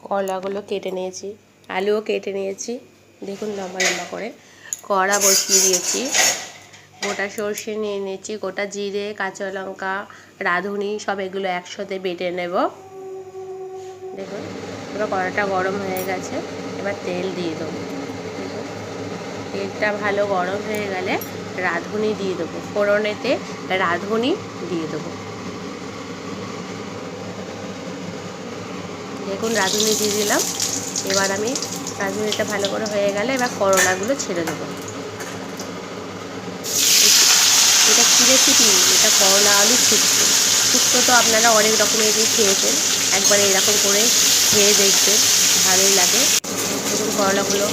করলাগুলো কেটে নিয়েছি, আলুও কেটে নিয়েছি, দেখুন লম্বা লম্বা করে। কড়া বসিয়ে দিয়েছি, গোটা সর্ষে নিয়ে নিয়েছি, গোটা জিরে, কাঁচা লঙ্কা, রাঁধুনি সব এগুলো একসাথে বেটে নেব। দেখুন এবার কড়াটা গরম হয়ে গেছে, এবার তেল দিয়ে দেবো। দেখুন তেলটা ভালো গরম হয়ে গেলে রাঁধুনি দিয়ে দেবো, ফোড়নেতে রাঁধুনি দিয়ে দেবো। দেখুন রাঁধুনি দিয়ে দিলাম। এবার আমি রাঁধুনিটা ভালো করে হয়ে গেলে এবার করলাগুলো ছেড়ে দেবো। এটা কী রেসিপি? এটা করলা আলু শুক্তো। শুক্তো তো আপনারা অনেক রকমেরই খেয়েছেন, একবার এরকম করে খেয়ে দেখবেন, ভালোই লাগে। দেখুন করলাগুলো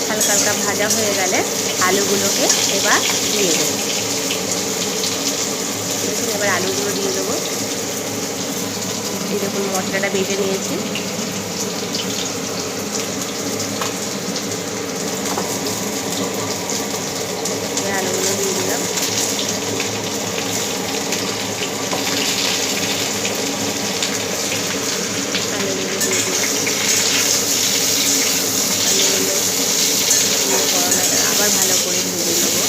হালকা হালকা ভাজা হয়ে গেলে আলুগুলোকে এবার দিয়ে দেবো। দেখুন এবার আলুগুলো দিয়ে দেবো। এই দেখুন মশলাটা বেটে নিয়েছি, আলুগুলো দিয়ে দিলাম। আলুগুলো দিয়ে দিলাম, আলুগুলো দিয়ে করলাটা আবার ভালো করে ভেজে নেবো।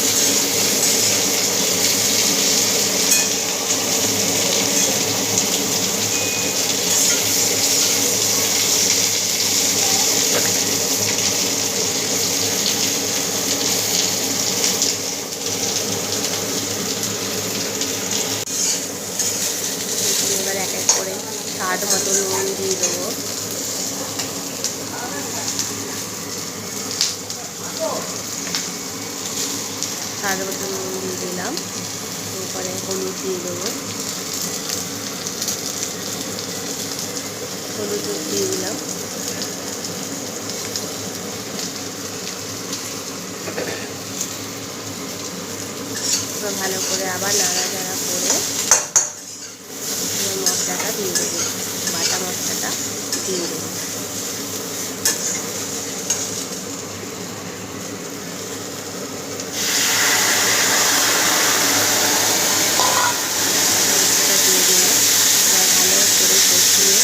এবার এক এক করে স্বাদ মতো নুন দিয়ে দেবো। স্বাদ মতো নুন দিয়ে দিলাম, এরপরে হলুদ দিয়ে দেবো, হলুদ দিয়ে দিলাম। এবার ভালো করে আবার নাড়াচাড়া করে মশলাটা দিয়ে দেবো, বাটা মশলাটা দিয়ে দেবো। দিয়ে দিলাম, এবার ভালো করে কষিয়ে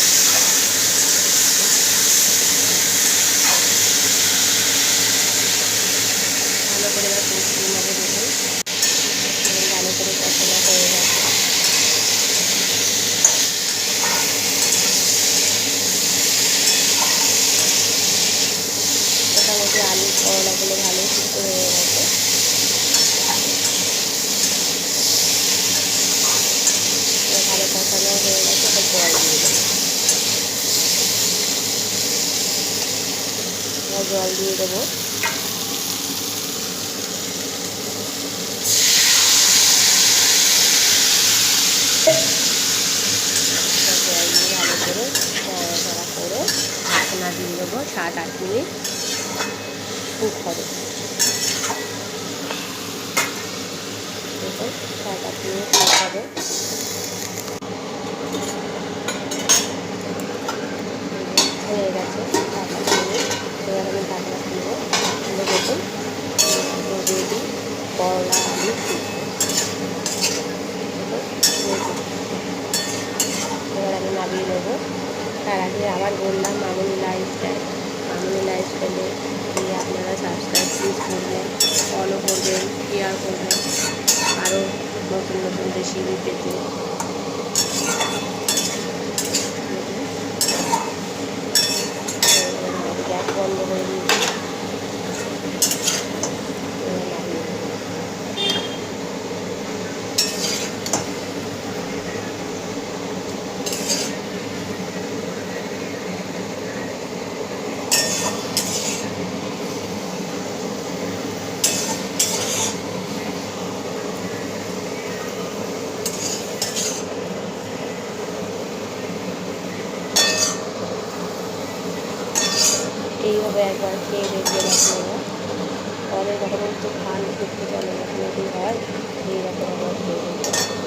ভালো করে এবার কষিয়ে নেবো। দেখুন ভালো করে কষানো হয়ে গেছে। মোটামুটি আলু করলাগুলো ভালো সিদ্ধ হয়ে গেছে। ভালো কষানো হয়ে গেছে, এবার জল দিয়ে দেবো। এবার জল দিয়ে দেবো। জল দিয়ে ভালো করে নাড়াচাড়া করে ঢাকনা দিয়ে দেবো, 7-8 মিনিট কুক হবে। দেখুন 7-8 মিনিট কুক হবে। হয়ে গেছে 7-8 মিনিট। এবার আমি ঢাকনা খুলবো, খুলে দেখুন রেডি করলা আলু শুক্তো। এবার আমি নামিয়ে নেবো। তার আগে আবার বললাম মামনি লাইফস্টাইল, মামনি লাইফস্টাইলে গিয়ে আপনারা সাবস্ক্রাইব প্লিজ করবেন, ফলো করবেন, শেয়ার করবেন আরও নতুন নতুন রেসিপি পেতে। গ্যাস বন্ধ করে দিয়েছি। এইভাবে একবার খেয়ে দেখবেন আপনারা, অনেক রকমের তো খান, শুক্তো অনেক রকমেরই হয়, এইরকম একবার খেয়ে দেখবেন।